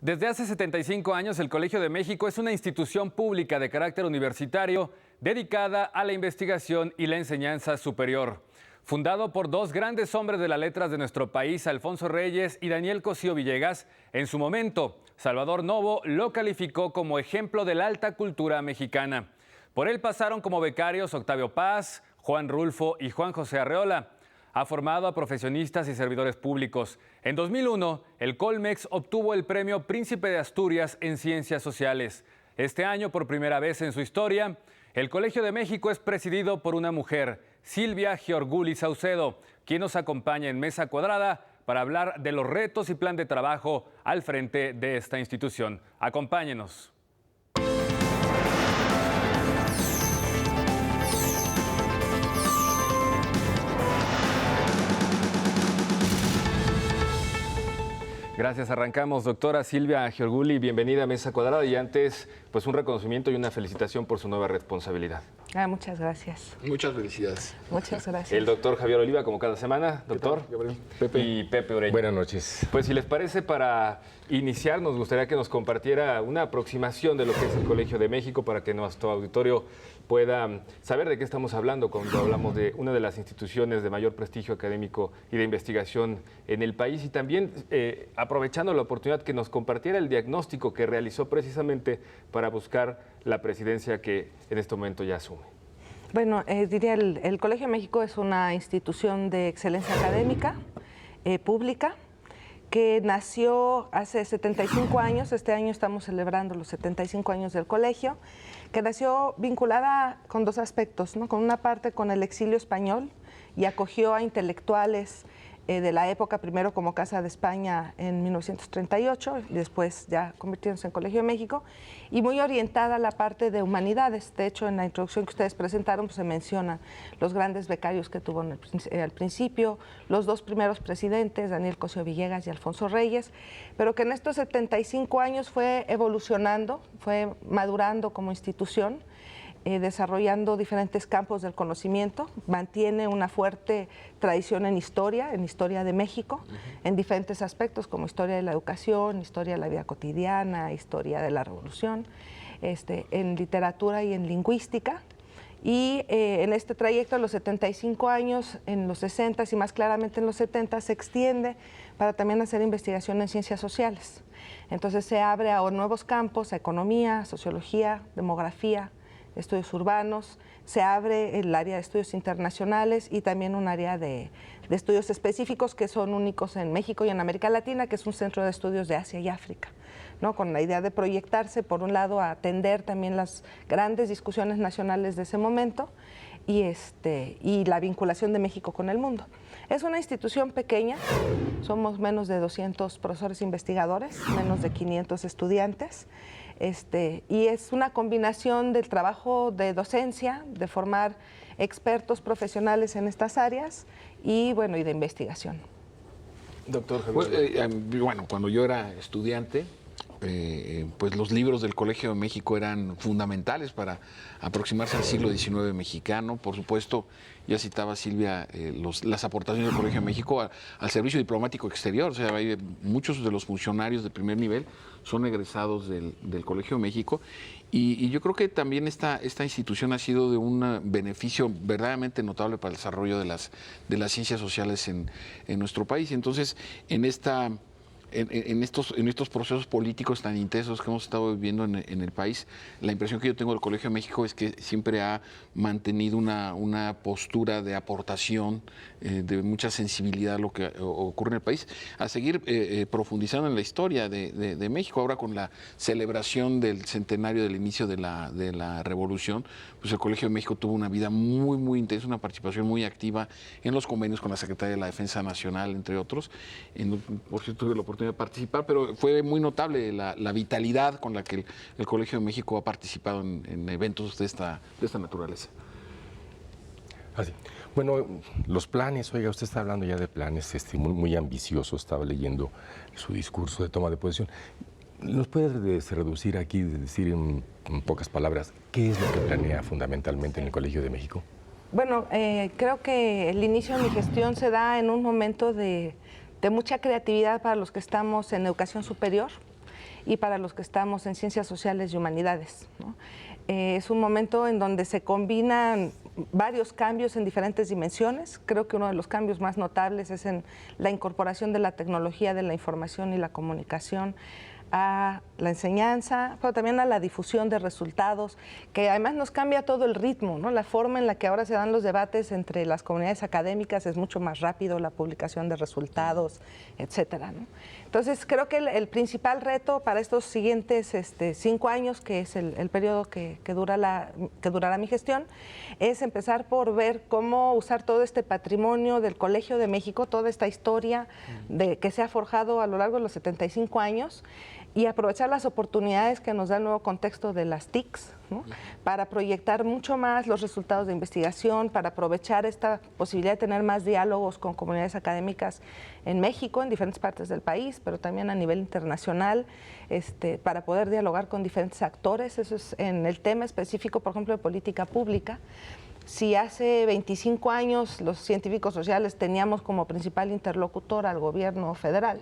Desde hace 75 años, el Colegio de México es una institución pública de carácter universitario dedicada a la investigación y la enseñanza superior. Fundado por dos grandes hombres de las letras de nuestro país, Alfonso Reyes y Daniel Cosío Villegas, en su momento, Salvador Novo lo calificó como ejemplo de la alta cultura mexicana. Por él pasaron como becarios Octavio Paz, Juan Rulfo y Juan José Arreola. Ha formado a profesionistas y servidores públicos. En 2001, el Colmex obtuvo el premio Príncipe de Asturias en Ciencias Sociales. Este año, por primera vez en su historia, el Colegio de México es presidido por una mujer, Silvia Giorguli Saucedo, quien nos acompaña en Mesa Cuadrada para hablar de los retos y plan de trabajo al frente de esta institución. Acompáñenos. Gracias, arrancamos. Doctora Silvia Giorguli, bienvenida a Mesa Cuadrada y antes, pues un reconocimiento y una felicitación por su nueva responsabilidad. Muchas gracias. Muchas felicidades. Muchas gracias. El doctor Javier Oliva, como cada semana, doctor. Pepe. Y Pepe Ureña. Buenas noches. Pues si les parece, para iniciar, nos gustaría que nos compartiera una aproximación de lo que es el Colegio de México para que nuestro auditorio pueda saber de qué estamos hablando cuando hablamos de una de las instituciones de mayor prestigio académico y de investigación en el país y también aprovechando la oportunidad que nos compartiera el diagnóstico que realizó precisamente para buscar la presidencia que en este momento ya asume. Bueno, diría el Colegio de México es una institución de excelencia académica pública que nació hace 75 años, este año estamos celebrando los 75 años del colegio, que nació vinculada con dos aspectos, ¿no? Con una parte con el exilio español y acogió a intelectuales de la época, primero como Casa de España en 1938, y después ya convirtiéndose en Colegio de México, y muy orientada a la parte de humanidades. De hecho, en la introducción que ustedes presentaron pues, se mencionan los grandes becarios que tuvo al principio, los dos primeros presidentes, Daniel Cosío Villegas y Alfonso Reyes, pero que en estos 75 años fue evolucionando, fue madurando como institución, desarrollando diferentes campos del conocimiento, mantiene una fuerte tradición en historia de México, en diferentes aspectos como historia de la educación, historia de la vida cotidiana, historia de la revolución, en literatura y en lingüística. Y en este trayecto de los 75 años, en los 60 y más claramente en los 70, se extiende para también hacer investigación en ciencias sociales. Entonces se abre a nuevos campos, a economía, sociología, demografía, estudios urbanos, se abre el área de estudios internacionales y también un área de estudios específicos que son únicos en México y en América Latina, que es un centro de estudios de Asia y África, ¿no? Con la idea de proyectarse, por un lado, a atender también las grandes discusiones nacionales de ese momento y la vinculación de México con el mundo. Es una institución pequeña, somos menos de 200 profesores investigadores, menos de 500 estudiantes, y es una combinación del trabajo de docencia, de formar expertos profesionales en estas áreas y de investigación. Doctor Javier. Bueno, cuando yo era estudiante, pues los libros del Colegio de México eran fundamentales para aproximarse al siglo XIX mexicano. Por supuesto, ya citaba Silvia las aportaciones del Colegio de México al servicio diplomático exterior. O sea, muchos de los funcionarios de primer nivel son egresados del Colegio de México y yo creo que también esta institución ha sido de un beneficio verdaderamente notable para el desarrollo de las ciencias sociales en nuestro país. Entonces, en estos procesos políticos tan intensos que hemos estado viviendo en el país, la impresión que yo tengo del Colegio de México es que siempre ha mantenido una postura de aportación, de mucha sensibilidad a lo que ocurre en el país, a seguir profundizando en la historia de México. Ahora con la celebración del centenario del inicio de la Revolución, pues el Colegio de México tuvo una vida muy, muy intensa, una participación muy activa en los convenios con la Secretaría de la Defensa Nacional, entre otros. Por cierto, tuve la oportunidad de participar, pero fue muy notable la vitalidad con la que el Colegio de México ha participado en eventos de esta naturaleza. Así. Bueno, los planes, oiga, usted está hablando ya de planes muy, muy ambiciosos, estaba leyendo su discurso de toma de posesión. ¿Nos puede reducir aquí, decir en pocas palabras, qué es lo que planea fundamentalmente en el Colegio de México? Bueno, creo que el inicio de mi gestión se da en un momento de mucha creatividad para los que estamos en educación superior. y para los que estamos en ciencias sociales y humanidades, ¿no? Es un momento en donde se combinan varios cambios en diferentes dimensiones. Creo que uno de los cambios más notables es en la incorporación de la tecnología de la información y la comunicación a la enseñanza, pero también a la difusión de resultados, que además nos cambia todo el ritmo, ¿no? La forma en la que ahora se dan los debates entre las comunidades académicas es mucho más rápido, la publicación de resultados, etcétera, ¿no? Entonces, creo que el principal reto para estos siguientes 5 años, que es el periodo que durará mi gestión, es empezar por ver cómo usar todo este patrimonio del Colegio de México, toda esta historia que se ha forjado a lo largo de los 75 años, y aprovechar las oportunidades que nos da el nuevo contexto de las TICs, ¿no? Para proyectar mucho más los resultados de investigación, para aprovechar esta posibilidad de tener más diálogos con comunidades académicas en México, en diferentes partes del país, pero también a nivel internacional, para poder dialogar con diferentes actores. Eso es en el tema específico, por ejemplo, de política pública. Si hace 25 años los científicos sociales teníamos como principal interlocutor al gobierno federal,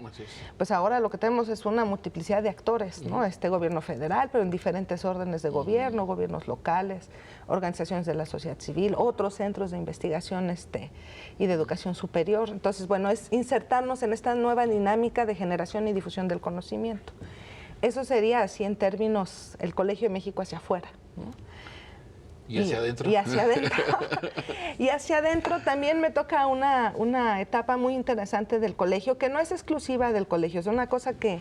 pues ahora lo que tenemos es una multiplicidad de actores, ¿no? Gobierno federal, pero en diferentes órdenes de gobierno, gobiernos locales, organizaciones de la sociedad civil, otros centros de investigación y de educación superior. Entonces, bueno, es insertarnos en esta nueva dinámica de generación y difusión del conocimiento. Eso sería así en términos el Colegio de México hacia afuera, ¿no? ¿Y hacia adentro? Y hacia adentro. Y hacia adentro también me toca una etapa muy interesante del colegio, que no es exclusiva del colegio, es una cosa que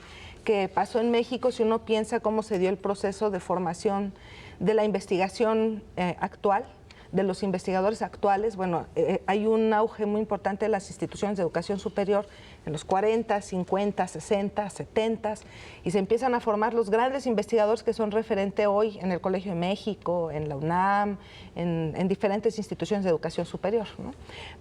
pasó en México si uno piensa cómo se dio el proceso de formación de la investigación actual, de los investigadores actuales. Bueno, hay un auge muy importante de las instituciones de educación superior en los 40, 50, 60, 70, y se empiezan a formar los grandes investigadores que son referente hoy en el Colegio de México, en la UNAM, en diferentes instituciones de educación superior, ¿no?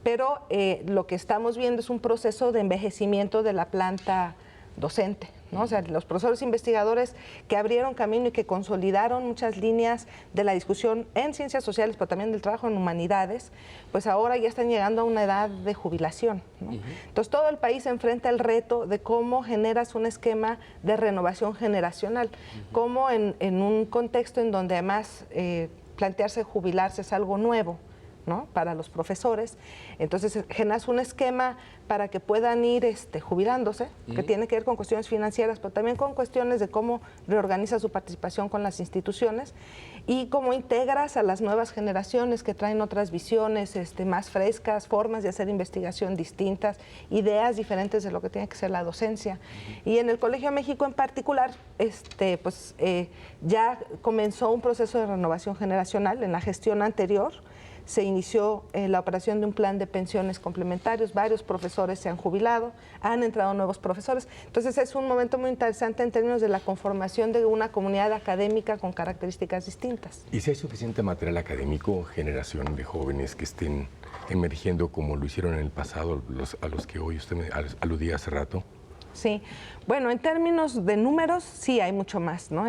Pero lo que estamos viendo es un proceso de envejecimiento de la planta docente, ¿no? O sea, los profesores investigadores que abrieron camino y que consolidaron muchas líneas de la discusión en ciencias sociales, pero también del trabajo en humanidades, pues ahora ya están llegando a una edad de jubilación, ¿no? Entonces todo el país enfrenta el reto de cómo generas un esquema de renovación generacional, cómo en un contexto en donde además plantearse jubilarse es algo nuevo, ¿no? Para los profesores. Entonces generas un esquema para que puedan ir jubilándose, que tiene que ver con cuestiones financieras, pero también con cuestiones de cómo reorganiza su participación con las instituciones y cómo integras a las nuevas generaciones que traen otras visiones más frescas, formas de hacer investigación distintas, ideas diferentes de lo que tiene que ser la docencia. Y en el Colegio de México en particular, ya comenzó un proceso de renovación generacional. En la gestión anterior se inició la operación de un plan de pensiones complementarios, varios profesores se han jubilado, han entrado nuevos profesores. Entonces es un momento muy interesante en términos de la conformación de una comunidad académica con características distintas. ¿Y si hay suficiente material académico, generación de jóvenes que estén emergiendo como lo hicieron en el pasado, a los que hoy usted me aludía hace rato? Sí, bueno, en términos de números sí hay mucho más, ¿no?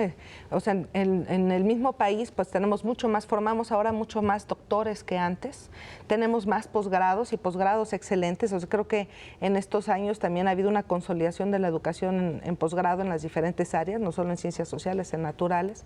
O sea, en el mismo país pues tenemos mucho más, formamos ahora mucho más doctores que antes, tenemos más posgrados y posgrados excelentes. O sea, creo que en estos años también ha habido una consolidación de la educación en posgrado en las diferentes áreas, no solo en ciencias sociales, en naturales.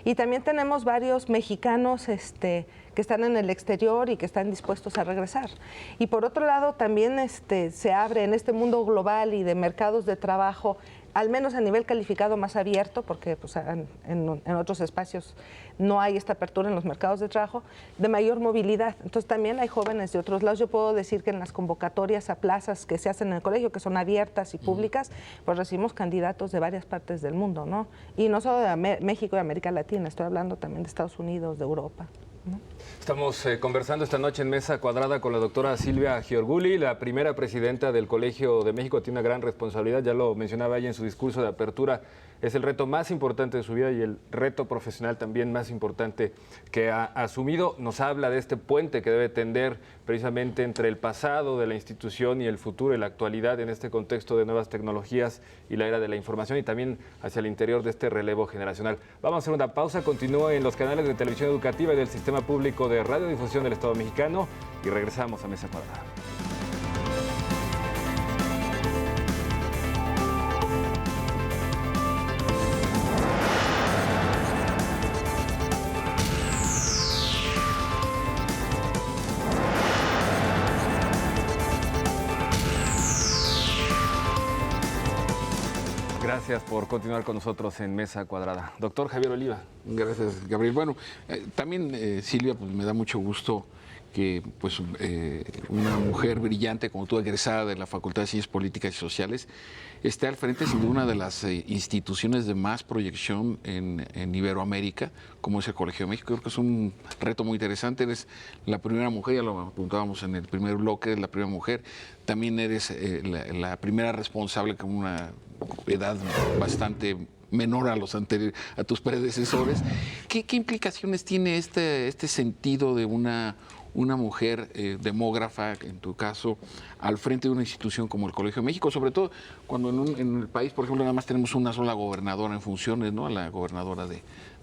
Y también tenemos varios mexicanos que están en el exterior y que están dispuestos a regresar. Y por otro lado también se abre en este mundo global y de mercados de trabajo, al menos a nivel calificado más abierto, porque pues, en otros espacios no hay esta apertura en los mercados de trabajo, de mayor movilidad. Entonces también hay jóvenes de otros lados. Yo puedo decir que en las convocatorias a plazas que se hacen en el colegio, que son abiertas y públicas, pues recibimos candidatos de varias partes del mundo, ¿no? Y no solo de México y América Latina, estoy hablando también de Estados Unidos, de Europa, ¿no? Estamos conversando esta noche en Mesa Cuadrada con la doctora Silvia Giorguli, la primera presidenta del Colegio de México. Tiene una gran responsabilidad, ya lo mencionaba ella en su discurso de apertura. Es el reto más importante de su vida y el reto profesional también más importante que ha asumido. Nos habla de este puente que debe tender precisamente entre el pasado de la institución y el futuro y la actualidad en este contexto de nuevas tecnologías y la era de la información, y también hacia el interior de este relevo generacional. Vamos a hacer una pausa, continúe en los canales de televisión educativa y del Sistema Público de Radiodifusión del Estado Mexicano y regresamos a Mesa Cuadrada. Gracias por continuar con nosotros en Mesa Cuadrada. Doctor Javier Oliva. Gracias, Gabriel. Bueno, también, Silvia, pues me da mucho gusto que pues, una mujer brillante como tú, egresada de la Facultad de Ciencias Políticas y Sociales, esté al frente sin duda una de las instituciones de más proyección en Iberoamérica, como es el Colegio de México. Creo que es un reto muy interesante. Eres la primera mujer, ya lo apuntábamos en el primer bloque, eres la primera mujer. También eres la primera responsable con una edad bastante menor a a tus predecesores. ¿Qué implicaciones tiene este sentido de una mujer demógrafa, en tu caso, al frente de una institución como el Colegio de México, sobre todo cuando en el país, por ejemplo, nada más tenemos una sola gobernadora en funciones, ¿no? La gobernadora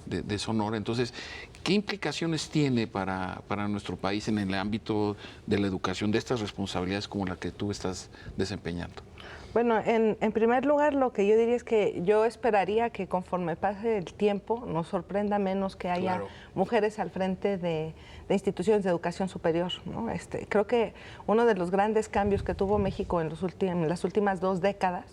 de Sonora? Entonces, ¿qué implicaciones tiene para nuestro país en el ámbito de la educación de estas responsabilidades como la que tú estás desempeñando? Bueno, en primer lugar, lo que yo diría es que yo esperaría que conforme pase el tiempo nos sorprenda menos que haya mujeres al frente de instituciones de educación superior, ¿no? Creo que uno de los grandes cambios que tuvo México en las últimas 2 décadas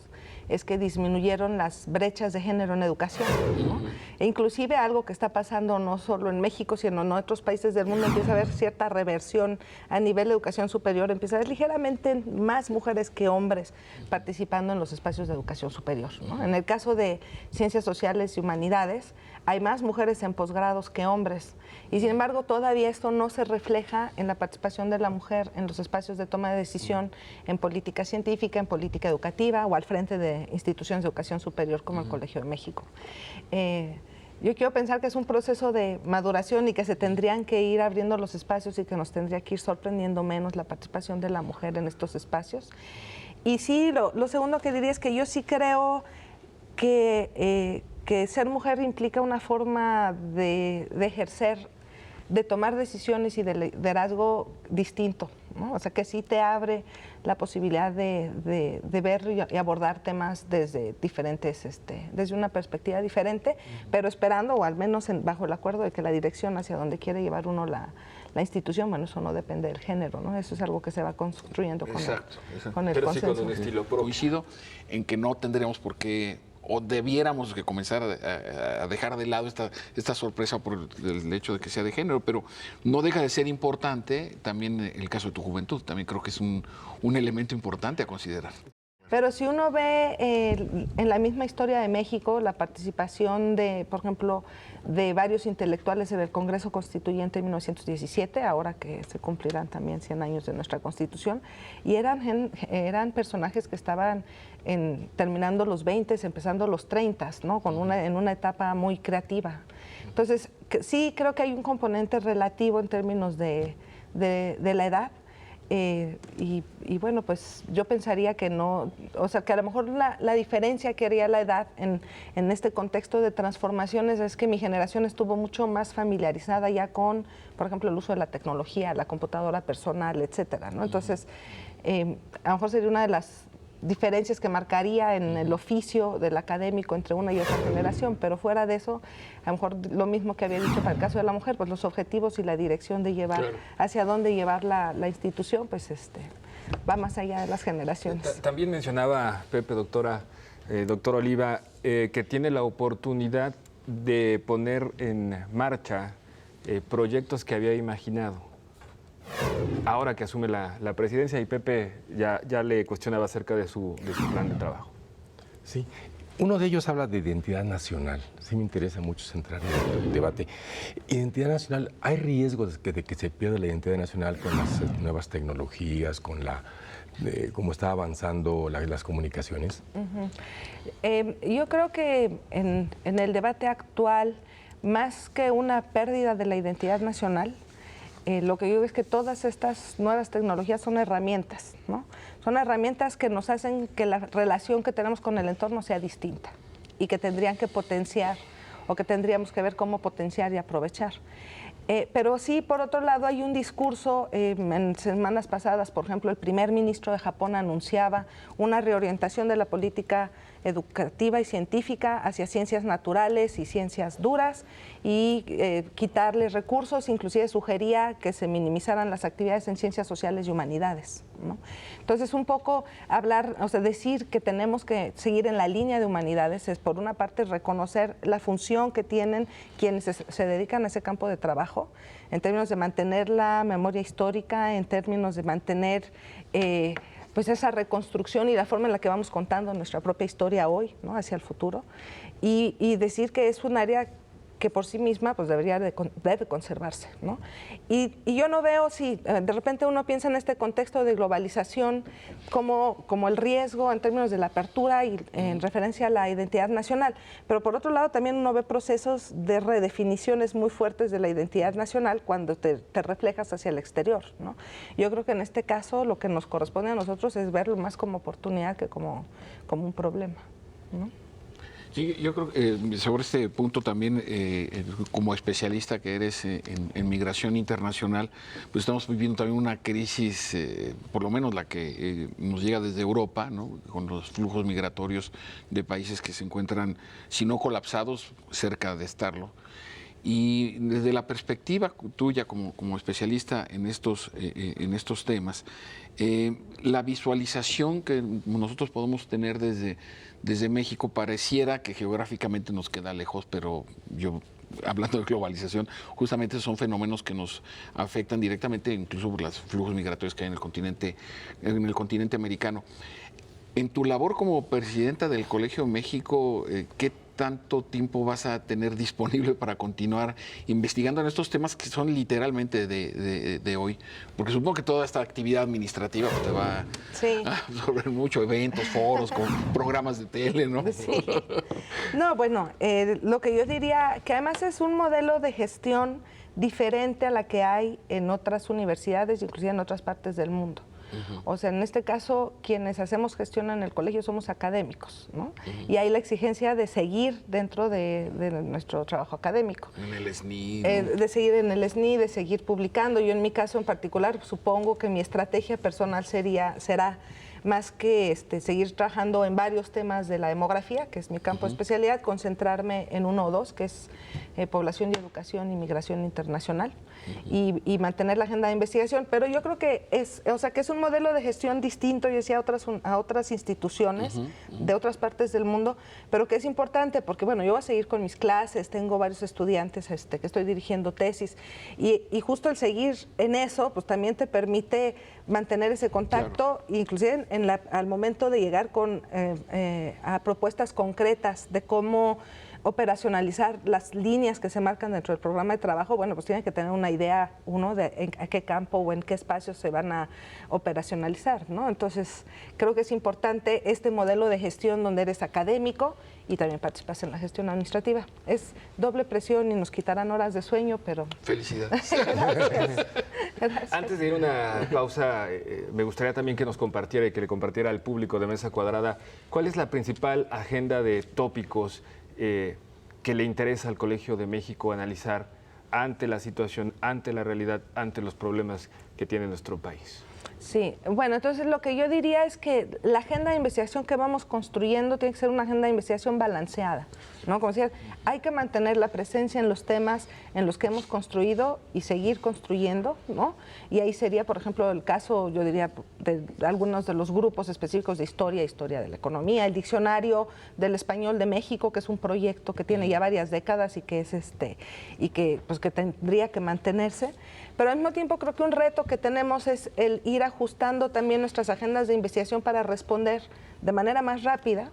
es que disminuyeron las brechas de género en educación, ¿no? E inclusive algo que está pasando no solo en México, sino en otros países del mundo, empieza a haber cierta reversión a nivel de educación superior, empieza a haber ligeramente más mujeres que hombres participando en los espacios de educación superior, ¿no? En el caso de ciencias sociales y humanidades, hay más mujeres en posgrados que hombres, y sin embargo todavía esto no se refleja en la participación de la mujer en los espacios de toma de decisión en política científica, en política educativa o al frente de instituciones de educación superior como el Colegio de México. Yo quiero pensar que es un proceso de maduración y que se tendrían que ir abriendo los espacios y que nos tendría que ir sorprendiendo menos la participación de la mujer en estos espacios. Y sí, lo segundo que diría es que yo sí creo que ser mujer implica una forma de ejercer, de tomar decisiones y de liderazgo distinto, ¿no? O sea, que sí te abre la posibilidad de ver y abordar temas desde diferentes, desde una perspectiva diferente, pero esperando, o al menos bajo el acuerdo de que la dirección hacia donde quiere llevar uno la institución, bueno, eso no depende del género, ¿no? Eso es algo que se va construyendo con el pero consenso. sí con un estilo propio. Coincido en que no tendríamos por qué, o debiéramos que comenzar a dejar de lado esta sorpresa por el hecho de que sea de género, pero no deja de ser importante también el caso de tu juventud. También creo que es un elemento importante a considerar. Pero si uno ve en la misma historia de México la participación por ejemplo, de varios intelectuales en el Congreso Constituyente en 1917, ahora que se cumplirán también 100 años de nuestra Constitución, y eran personajes que estaban terminando los 20, empezando los 30, ¿no? En una etapa muy creativa. Entonces, sí creo que hay un componente relativo en términos de la edad. Y bueno, pues yo pensaría que no, o sea, que a lo mejor la diferencia que haría la edad en este contexto de transformaciones es que mi generación estuvo mucho más familiarizada ya con, por ejemplo, el uso de la tecnología, la computadora personal, etcétera, ¿no? Entonces, a lo mejor sería una de las diferencias que marcaría en el oficio del académico entre una y otra generación, pero fuera de eso, a lo mejor lo mismo que había dicho para el caso de la mujer, pues los objetivos y la dirección de llevar, hacia dónde llevar la institución, pues va más allá de las generaciones. También mencionaba Pepe, doctor Oliva, que tiene la oportunidad de poner en marcha proyectos que había imaginado. Ahora que asume la presidencia, y Pepe ya le cuestionaba acerca de su plan de trabajo. Sí, uno de ellos habla de identidad nacional. Sí me interesa mucho centrar en el debate. Identidad nacional, ¿hay riesgo de que se pierda la identidad nacional con las nuevas tecnologías, con cómo está avanzando las comunicaciones? Yo creo que en el debate actual, más que una pérdida de la identidad nacional, lo que yo digo es que todas estas nuevas tecnologías son herramientas, ¿no? Son herramientas que nos hacen que la relación que tenemos con el entorno sea distinta y que tendrían que potenciar o que tendríamos que ver cómo potenciar y aprovechar. Pero sí, por otro lado, hay un discurso, en semanas pasadas, por ejemplo, el primer ministro de Japón anunciaba una reorientación de la política educativa y científica hacia ciencias naturales y ciencias duras y quitarles recursos, inclusive sugería que se minimizaran las actividades en ciencias sociales y humanidades. ¿no? Entonces, un poco hablar, o sea, decir que tenemos que seguir en la línea de humanidades es, por una parte, reconocer la función que tienen quienes se dedican a ese campo de trabajo, en términos de mantener la memoria histórica, en términos de mantener pues esa reconstrucción y la forma en la que vamos contando nuestra propia historia hoy, ¿no? Hacia el futuro, y decir que es un área que por sí misma pues debe conservarse, ¿no? Y yo no veo si de repente uno piensa en este contexto de globalización como el riesgo en términos de la apertura y en referencia a la identidad nacional, pero por otro lado también uno ve procesos de redefiniciones muy fuertes de la identidad nacional cuando te reflejas hacia el exterior, ¿no? Yo creo que en este caso lo que nos corresponde a nosotros es verlo más como oportunidad que como un problema, ¿no? Sí, yo creo que sobre este punto también, como especialista que eres en migración internacional, pues estamos viviendo también una crisis, por lo menos la que nos llega desde Europa, ¿no? Con los flujos migratorios de países que se encuentran, si no colapsados, cerca de estarlo. Y desde la perspectiva tuya como especialista en estos temas, la visualización que nosotros podemos tener desde México pareciera que geográficamente nos queda lejos, pero yo, hablando de globalización, justamente son fenómenos que nos afectan directamente, incluso por los flujos migratorios que hay en el continente americano. En tu labor como presidenta del Colegio de México, ¿qué tanto tiempo vas a tener disponible para continuar investigando en estos temas que son literalmente de hoy? Porque supongo que toda esta actividad administrativa te va a absorber mucho, eventos, foros, con programas de tele, ¿no? Sí. No, bueno, lo que yo diría, que además es un modelo de gestión diferente a la que hay en otras universidades, inclusive en otras partes del mundo. O sea, en este caso, quienes hacemos gestión en el colegio somos académicos, ¿no? Y hay la exigencia de seguir dentro de nuestro trabajo académico. En el SNI. De seguir en el SNI, de seguir publicando. Yo en mi caso en particular supongo que mi estrategia personal será más que seguir trabajando en varios temas de la demografía, que es mi campo de especialidad, concentrarme en uno o dos, que es población y educación y migración internacional, y mantener la agenda de investigación. Pero yo creo que es un modelo de gestión distinto, yo decía, a otras instituciones de otras partes del mundo, pero que es importante porque, bueno, yo voy a seguir con mis clases, tengo varios estudiantes que estoy dirigiendo tesis, y justo el seguir en eso, pues también te permite mantener ese contacto, claro. Inclusive al momento de llegar a propuestas concretas de cómo operacionalizar las líneas que se marcan dentro del programa de trabajo, bueno, pues tienen que tener una idea de a qué campo o en qué espacios se van a operacionalizar, ¿no? Entonces, creo que es importante este modelo de gestión donde eres académico y también participas en la gestión administrativa. Es doble presión y nos quitarán horas de sueño, pero... Felicidades. Gracias. Antes de ir a una pausa, me gustaría también que nos compartiera y que le compartiera al público de Mesa Cuadrada cuál es la principal agenda de tópicos que le interesa al Colegio de México analizar ante la situación, ante la realidad, ante los problemas que tiene nuestro país. Sí, bueno, entonces lo que yo diría es que la agenda de investigación que vamos construyendo tiene que ser una agenda de investigación balanceada, ¿no? Como decía, hay que mantener la presencia en los temas en los que hemos construido y seguir construyendo, ¿no? Y ahí sería, por ejemplo, el caso, yo diría, de algunos de los grupos específicos de historia de la economía, el Diccionario del Español de México, que es un proyecto que tiene ya varias décadas y que es que tendría que mantenerse. Pero al mismo tiempo creo que un reto que tenemos es el ir ajustando también nuestras agendas de investigación para responder de manera más rápida,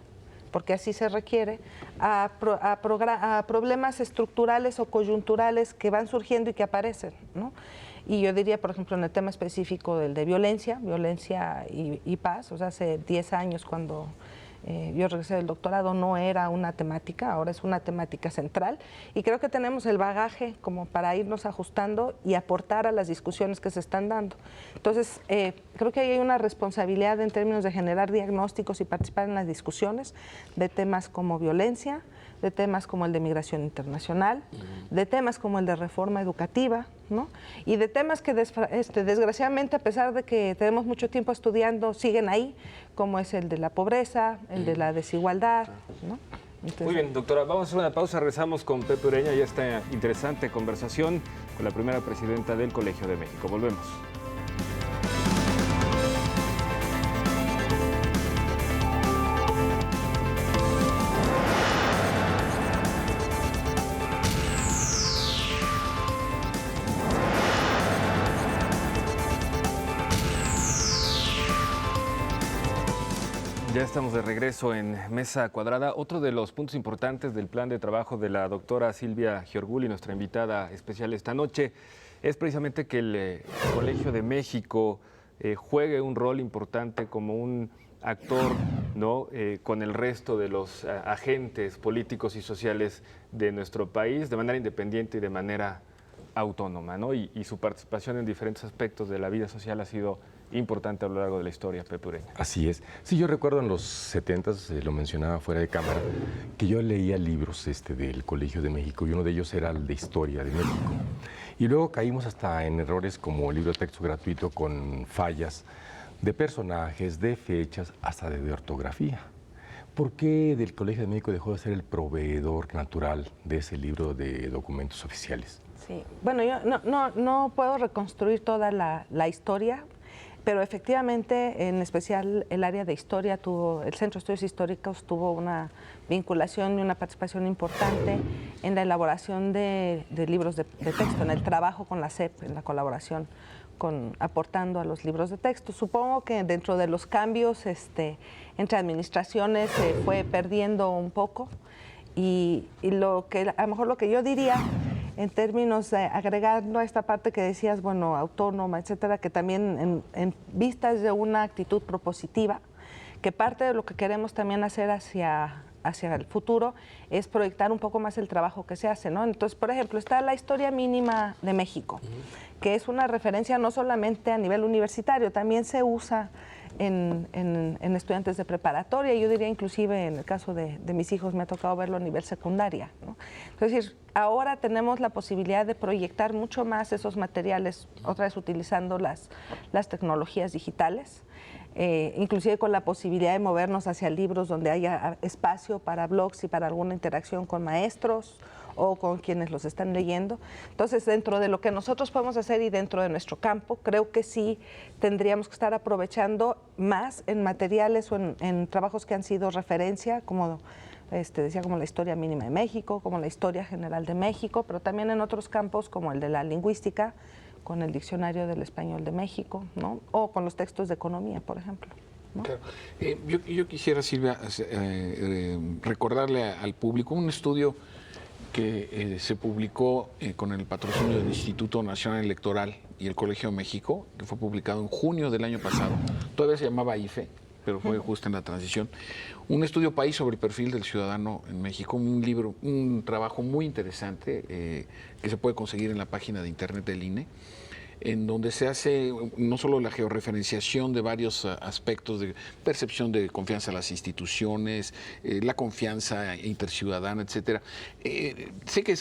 porque así se requiere, a problemas estructurales o coyunturales que van surgiendo y que aparecen, ¿no? Y yo diría, por ejemplo, en el tema específico del de violencia y paz, o sea, hace 10 años cuando yo regresé del doctorado no era una temática, ahora es una temática central, y creo que tenemos el bagaje como para irnos ajustando y aportar a las discusiones que se están dando. Entonces, creo que ahí hay una responsabilidad en términos de generar diagnósticos y participar en las discusiones de temas como violencia, de temas como el de migración internacional, de temas como el de reforma educativa, ¿no? Y de temas que desgraciadamente, a pesar de que tenemos mucho tiempo estudiando, siguen ahí, como es el de la pobreza, el de la desigualdad, ¿no? Entonces, muy bien, doctora, vamos a hacer una pausa, regresamos con Pepe Ureña y esta interesante conversación con la primera presidenta del Colegio de México. Volvemos. Ya estamos de regreso en Mesa Cuadrada. Otro de los puntos importantes del plan de trabajo de la doctora Silvia Giorgulli, nuestra invitada especial esta noche, es precisamente que el Colegio de México juegue un rol importante como un actor, ¿no? Con el resto de los agentes políticos y sociales de nuestro país de manera independiente y de manera autónoma, ¿no? Y su participación en diferentes aspectos de la vida social ha sido importante a lo largo de la historia, Pepe Ureña. Así es. Sí, yo recuerdo en los 70s, lo mencionaba fuera de cámara, que yo leía libros del Colegio de México y uno de ellos era el de Historia de México. Y luego caímos hasta en errores como libro de texto gratuito con fallas de personajes, de fechas, hasta de ortografía. ¿Por qué del Colegio de México dejó de ser el proveedor natural de ese libro de documentos oficiales? Sí, bueno, yo no puedo reconstruir toda la historia, pero efectivamente, en especial el área de historia el Centro de Estudios Históricos tuvo una vinculación y una participación importante en la elaboración de libros de texto, en el trabajo con la SEP, en la colaboración aportando a los libros de texto. Supongo que dentro de los cambios entre administraciones se fue perdiendo un poco y a lo mejor lo que yo diría en términos de agregando a esta parte que decías, bueno, autónoma, etcétera, que también en vistas de una actitud propositiva, que parte de lo que queremos también hacer hacia el futuro es proyectar un poco más el trabajo que se hace, ¿no? Entonces, por ejemplo, está la Historia Mínima de México, que es una referencia no solamente a nivel universitario, también se usa en estudiantes de preparatoria, yo diría inclusive en el caso de mis hijos me ha tocado verlo a nivel secundaria, ¿no? Es decir, ahora tenemos la posibilidad de proyectar mucho más esos materiales, otra vez utilizando las tecnologías digitales, inclusive con la posibilidad de movernos hacia libros donde haya espacio para blogs y para alguna interacción con maestros o con quienes los están leyendo. Entonces, dentro de lo que nosotros podemos hacer y dentro de nuestro campo, creo que sí tendríamos que estar aprovechando más en materiales o en trabajos que han sido referencia, como decía, como la Historia Mínima de México, como la Historia General de México, pero también en otros campos como el de la lingüística, con el Diccionario del Español de México, ¿no? O con los textos de economía, por ejemplo, ¿no? Claro. Yo quisiera, Silvia, recordarle al público un estudio que se publicó con el patrocinio del Instituto Nacional Electoral y el Colegio de México, que fue publicado en junio del año pasado. Todavía se llamaba IFE, pero fue justo en la transición. Un estudio país sobre el perfil del ciudadano en México, un trabajo muy interesante que se puede conseguir en la página de internet del INE, en donde se hace no solo la georreferenciación de varios aspectos de percepción de confianza a las instituciones, la confianza interciudadana, etcétera. Sé que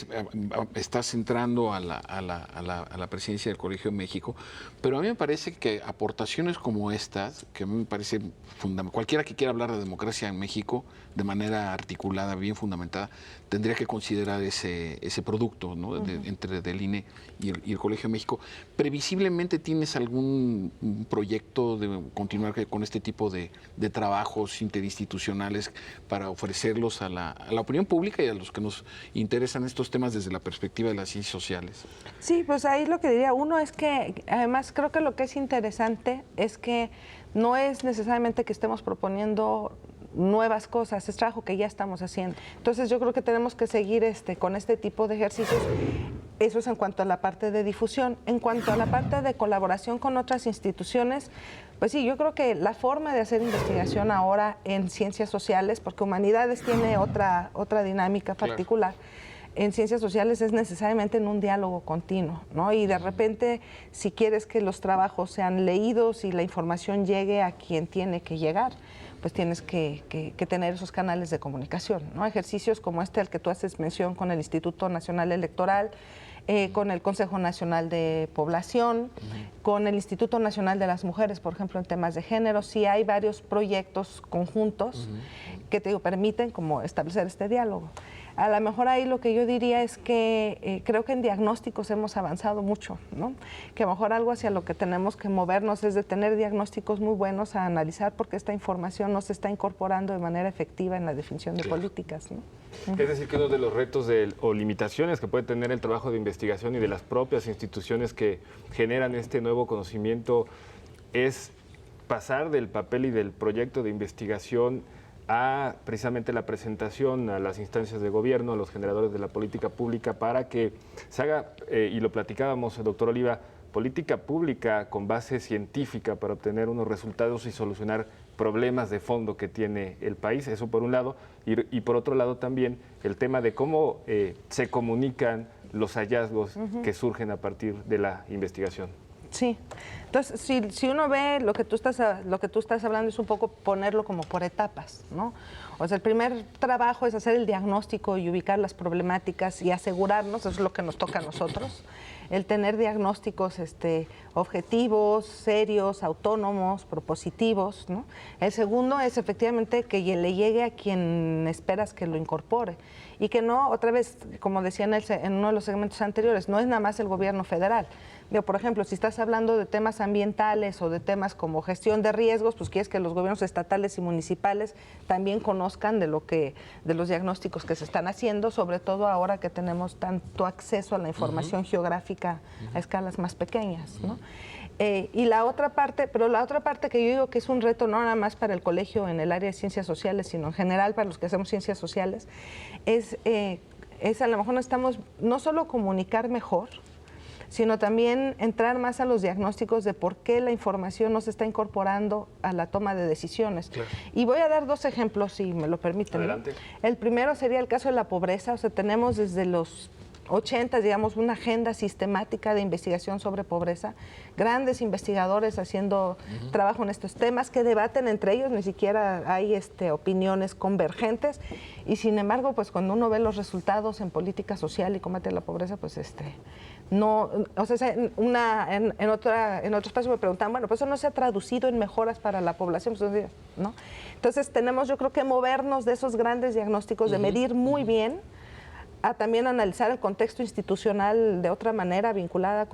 estás entrando a la presidencia del Colegio de México, pero a mí me parece que aportaciones como estas, que a mí me parece fundamental, cualquiera que quiera hablar de democracia en México de manera articulada, bien fundamentada, tendría que considerar ese producto, ¿no? Entre del INE y el Colegio de México. ¿Previsiblemente tienes algún proyecto de continuar con este tipo de trabajos interinstitucionales para ofrecerlos a la opinión pública y a los que nos interesan estos temas desde la perspectiva de las ciencias sociales? Sí, pues ahí lo que diría uno es que además creo que lo que es interesante es que no es necesariamente que estemos proponiendo nuevas cosas, es trabajo que ya estamos haciendo. Entonces yo creo que tenemos que seguir con este tipo de ejercicios. Eso es en cuanto a la parte de difusión. En cuanto a la parte de colaboración con otras instituciones, pues sí, yo creo que la forma de hacer investigación ahora en ciencias sociales, porque humanidades tiene otra dinámica particular, en ciencias sociales es necesariamente en un diálogo continuo, ¿no? Y de repente, si quieres que los trabajos sean leídos y la información llegue a quien tiene que llegar, pues tienes que tener esos canales de comunicación, ¿no? Ejercicios como al que tú haces mención con el Instituto Nacional Electoral, con el Consejo Nacional de Población, con el Instituto Nacional de las Mujeres, por ejemplo, en temas de género. Sí hay varios proyectos conjuntos que permiten como establecer este diálogo. A lo mejor ahí lo que yo diría es que creo que en diagnósticos hemos avanzado mucho, ¿no? Que a lo mejor algo hacia lo que tenemos que movernos es de tener diagnósticos muy buenos a analizar porque esta información no se está incorporando de manera efectiva en la definición de políticas, ¿no? Es decir, que uno de los retos o limitaciones que puede tener el trabajo de investigación y de las propias instituciones que generan este nuevo conocimiento es pasar del papel y del proyecto de investigación a precisamente la presentación a las instancias de gobierno, a los generadores de la política pública, para que se haga, y lo platicábamos, doctor Oliva, política pública con base científica para obtener unos resultados y solucionar problemas de fondo que tiene el país, eso por un lado, y por otro lado también el tema de cómo se comunican los hallazgos que surgen a partir de la investigación. Sí, entonces si uno ve lo que tú estás hablando es un poco ponerlo como por etapas, ¿no? O sea, el primer trabajo es hacer el diagnóstico y ubicar las problemáticas y asegurarnos, eso es lo que nos toca a nosotros, el tener diagnósticos objetivos, serios, autónomos, propositivos, ¿no? El segundo es efectivamente que le llegue a quien esperas que lo incorpore y que no, otra vez, como decía en uno de los segmentos anteriores, no es nada más el gobierno federal. Por ejemplo, si estás hablando de temas ambientales o de temas como gestión de riesgos, pues quieres que los gobiernos estatales y municipales también conozcan de los diagnósticos que se están haciendo, sobre todo ahora que tenemos tanto acceso a la información geográfica a escalas más pequeñas, ¿no? Y la otra parte que yo digo que es un reto no nada más para el colegio en el área de ciencias sociales, sino en general para los que hacemos ciencias sociales, es a lo mejor necesitamos no solo comunicar mejor, sino también entrar más a los diagnósticos de por qué la información no se está incorporando a la toma de decisiones. Claro. Y voy a dar dos ejemplos, si me lo permiten. Adelante. ¿No? El primero sería el caso de la pobreza. O sea, tenemos desde los 80, digamos, una agenda sistemática de investigación sobre pobreza, grandes investigadores haciendo trabajo en estos temas que debaten entre ellos, ni siquiera hay opiniones convergentes, y sin embargo, pues cuando uno ve los resultados en política social y combate a la pobreza, pues no, o sea, en otro espacio me preguntaban, bueno, pues eso no se ha traducido en mejoras para la población, pues, ¿no? Entonces tenemos, yo creo que movernos de esos grandes diagnósticos, de medir muy bien, a también analizar el contexto institucional de otra manera, vinculándolo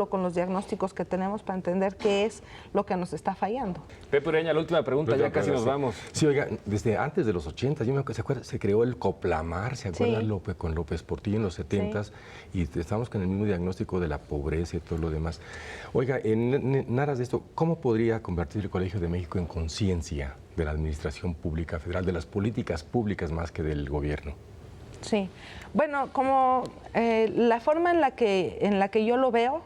con los diagnósticos que tenemos para entender qué es lo que nos está fallando. Pepe Ureña, la última pregunta, ya casi nos vamos. Sí, oiga, desde antes de los 80, yo me acuerdo, se creó el Coplamar, ¿se acuerdan? Sí. Con López Portillo en los 70, sí. Y estamos con el mismo diagnóstico de la pobreza y todo lo demás. Oiga, en aras de esto, ¿cómo podría convertir el Colegio de México en conciencia de la administración pública federal, de las políticas públicas más que del gobierno? Sí, bueno, como la forma en la que yo lo veo,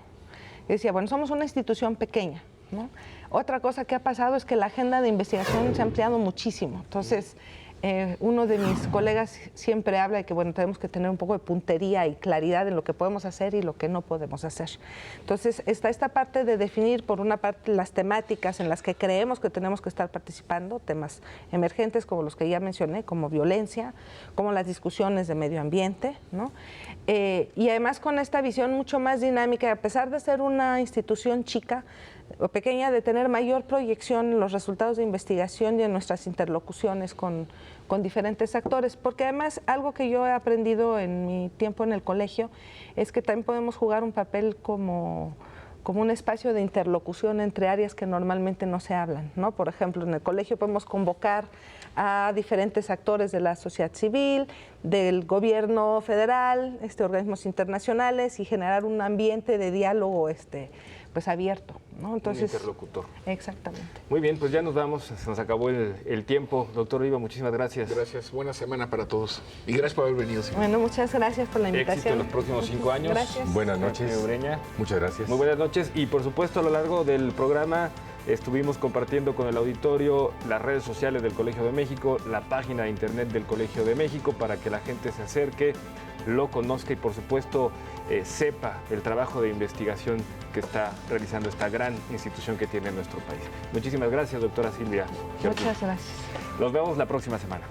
decía, bueno, somos una institución pequeña, ¿no? Otra cosa que ha pasado es que la agenda de investigación se ha ampliado muchísimo. Entonces, uno de mis colegas siempre habla de que, bueno, tenemos que tener un poco de puntería y claridad en lo que podemos hacer y lo que no podemos hacer. Entonces, está esta parte de definir, por una parte, las temáticas en las que creemos que tenemos que estar participando, temas emergentes como los que ya mencioné, como violencia, como las discusiones de medio ambiente, ¿no? Y además con esta visión mucho más dinámica, a pesar de ser una institución chica o pequeña, de tener mayor proyección en los resultados de investigación y en nuestras interlocuciones con diferentes actores, porque además algo que yo he aprendido en mi tiempo en el colegio es que también podemos jugar un papel como un espacio de interlocución entre áreas que normalmente no se hablan, ¿no? Por ejemplo, en el colegio podemos convocar a diferentes actores de la sociedad civil, del gobierno federal, organismos internacionales, y generar un ambiente de diálogo pues abierto, ¿no? Entonces, un interlocutor. Exactamente. Muy bien, pues ya nos vamos, se nos acabó el tiempo. Doctor Oliva, muchísimas gracias. Gracias, buena semana para todos. Y gracias por haber venido. Señor. Bueno, muchas gracias por la invitación. Éxito en los próximos 5 años. Gracias. Buenas noches. Ureña. Muchas gracias. Muy buenas noches. Y por supuesto, a lo largo del programa estuvimos compartiendo con el auditorio las redes sociales del Colegio de México, la página de internet del Colegio de México, para que la gente se acerque, lo conozca y por supuesto sepa el trabajo de investigación que está realizando esta gran institución que tiene nuestro país. Muchísimas gracias, doctora Silvia. Muchas gracias. Nos vemos la próxima semana.